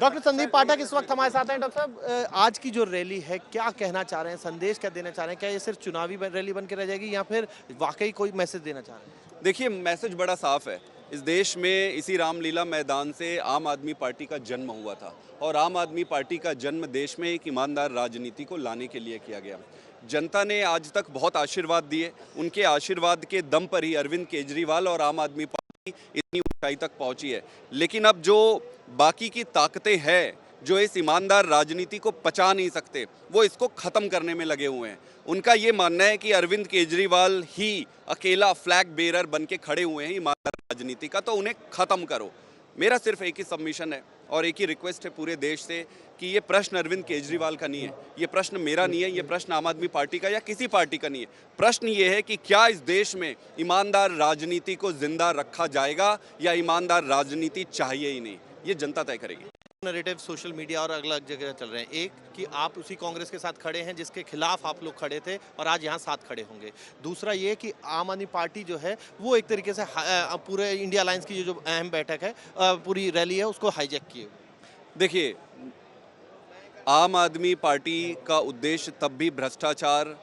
Doctor Sandeep पाठक इस वक्त हमारे साथ हैं। डॉक्टर साहब, आज की जो रैली है क्या कहना चाह रहे हैं, संदेश क्या देना चाह रहे हैं? क्या ये सिर्फ चुनावी रैली बन के रह जाएगी या फिर वाकई कोई मैसेज देना चाह रहे हैं? देखिए, मैसेज बड़ा साफ है। इस देश में इसी रामलीला मैदान से आम आदमी पार्टी का जन्म हुआ था और आम आदमी पार्टी का जन्म देश में एक ईमानदार राजनीति को लाने के लिए किया गया। जनता ने आज तक बहुत आशीर्वाद दिए। उनके आशीर्वाद के दम पर ही अरविंद केजरीवाल और आम आदमी पार्टी इतनी ऊंचाई तक पहुंची है। लेकिन अब जो बाकी की ताकतें हैं, जो इस ईमानदार राजनीति को पचा नहीं सकते, वो इसको ख़त्म करने में लगे हुए हैं। उनका ये मानना है कि अरविंद केजरीवाल ही अकेला फ्लैग बेरर बन के खड़े हुए हैं ईमानदार राजनीति का, तो उन्हें ख़त्म करो। मेरा सिर्फ एक ही सबमिशन है और एक ही रिक्वेस्ट है पूरे देश से कि ये प्रश्न अरविंद केजरीवाल का नहीं है, ये प्रश्न मेरा नहीं है, ये प्रश्न आम आदमी पार्टी का या किसी पार्टी का नहीं है। प्रश्न ये है कि क्या इस देश में ईमानदार राजनीति को जिंदा रखा जाएगा या ईमानदार राजनीति चाहिए ही नहीं, ये जनता तय करेगी। नैरेटिव सोशल मीडिया और अलग अलग जगह चल रहे हैं। एक कि आप उसी कांग्रेस के साथ खड़े हैं जिसके खिलाफ आप लोग खड़े थे और आज यहाँ साथ खड़े होंगे। दूसरा ये कि आम आदमी पार्टी जो है वो एक तरीके से पूरे इंडिया अलायंस की जो अहम बैठक है, पूरी रैली है, उसको हाईजैक किए। देखिए, आम आदमी पार्टी का उद्देश्य तब भी भ्रष्टाचार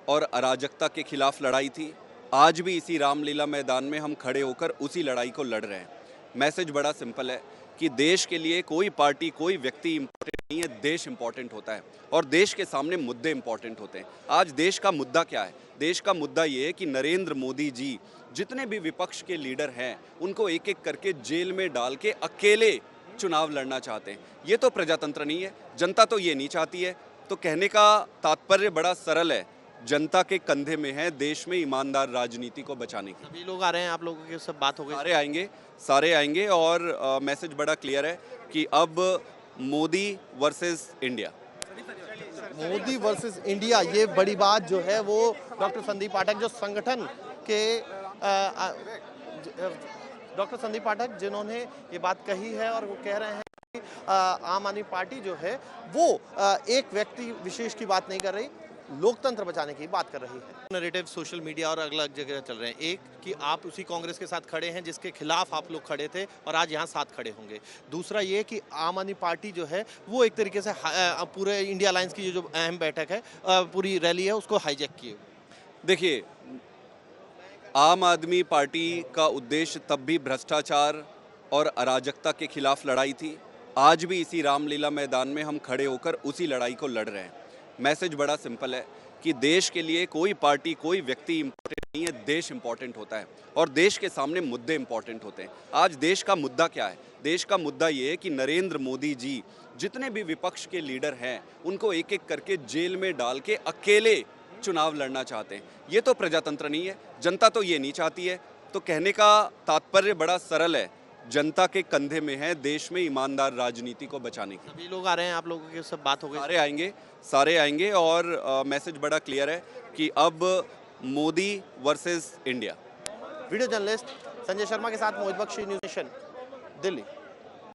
और अराजकता के खिलाफ लड़ाई थी। आज भी इसी रामलीला मैदान में हम खड़े होकर उसी लड़ाई को लड़ रहे हैं। मैसेज बड़ा सिंपल है कि देश के लिए कोई पार्टी, कोई व्यक्ति इम्पोर्टेंट नहीं है, देश इम्पोर्टेंट होता है और देश के सामने मुद्दे इम्पोर्टेंट होते हैं। आज देश का मुद्दा क्या है? देश का मुद्दा ये है कि नरेंद्र मोदी जी जितने भी विपक्ष के लीडर हैं उनको एक एक करके जेल में डाल के अकेले चुनाव लड़ना चाहते हैं। ये तो प्रजातंत्र नहीं है, जनता तो ये नहीं चाहती है। तो कहने का तात्पर्य बड़ा सरल है, जनता के कंधे में है देश में ईमानदार राजनीति को बचाने की। सभी लोग आ रहे हैं, आप लोगों की सब बात हो गई? सारे आएंगे और मैसेज बड़ा क्लियर है कि अब Modi versus India. Modi versus India, ये बड़ी बात जो है वो डॉक्टर संदीप पाठक जो संगठन के डॉक्टर संदीप पाठक जिन्होंने ये बात कही है और वो कह रहे हैं कि आम आदमी पार्टी जो है वो एक व्यक्ति विशेष की बात नहीं कर रही, लोकतंत्र बचाने की बात कर रही है। नैरेटिव सोशल मीडिया और अलग अलग जगह चल रहे हैं। एक कि आप उसी कांग्रेस के साथ खड़े हैं जिसके खिलाफ आप लोग खड़े थे और आज यहाँ साथ खड़े होंगे। दूसरा ये कि आम आदमी पार्टी जो है वो एक तरीके से पूरे इंडिया अलायंस की जो अहम बैठक है, पूरी रैली है, उसको हाईजैक किए। देखिए, आम आदमी पार्टी का उद्देश्य तब भी भ्रष्टाचार और अराजकता के खिलाफ लड़ाई थी। आज भी इसी रामलीला मैदान में हम खड़े होकर उसी लड़ाई को लड़ रहे हैं। मैसेज बड़ा सिंपल है कि देश के लिए कोई पार्टी, कोई व्यक्ति इम्पोर्टेंट नहीं है, देश इम्पोर्टेंट होता है और देश के सामने मुद्दे इम्पोर्टेंट होते हैं। आज देश का मुद्दा क्या है? देश का मुद्दा ये है कि नरेंद्र मोदी जी जितने भी विपक्ष के लीडर हैं उनको एक एक करके जेल में डाल के अकेले चुनाव लड़ना चाहते हैं। ये तो प्रजातंत्र नहीं है, जनता तो ये नहीं चाहती है। तो कहने का तात्पर्य बड़ा सरल है, जनता के कंधे में है देश में ईमानदार राजनीति को बचाने की। सभी लोग आ रहे हैं, आप लोगों की सब बात हो गई? सारे आएंगे और मैसेज बड़ा क्लियर है कि अब Modi versus India. Video journalist Sanjay Sharma के साथ मोहित बख्शी, न्यूज़ नेशन, दिल्ली।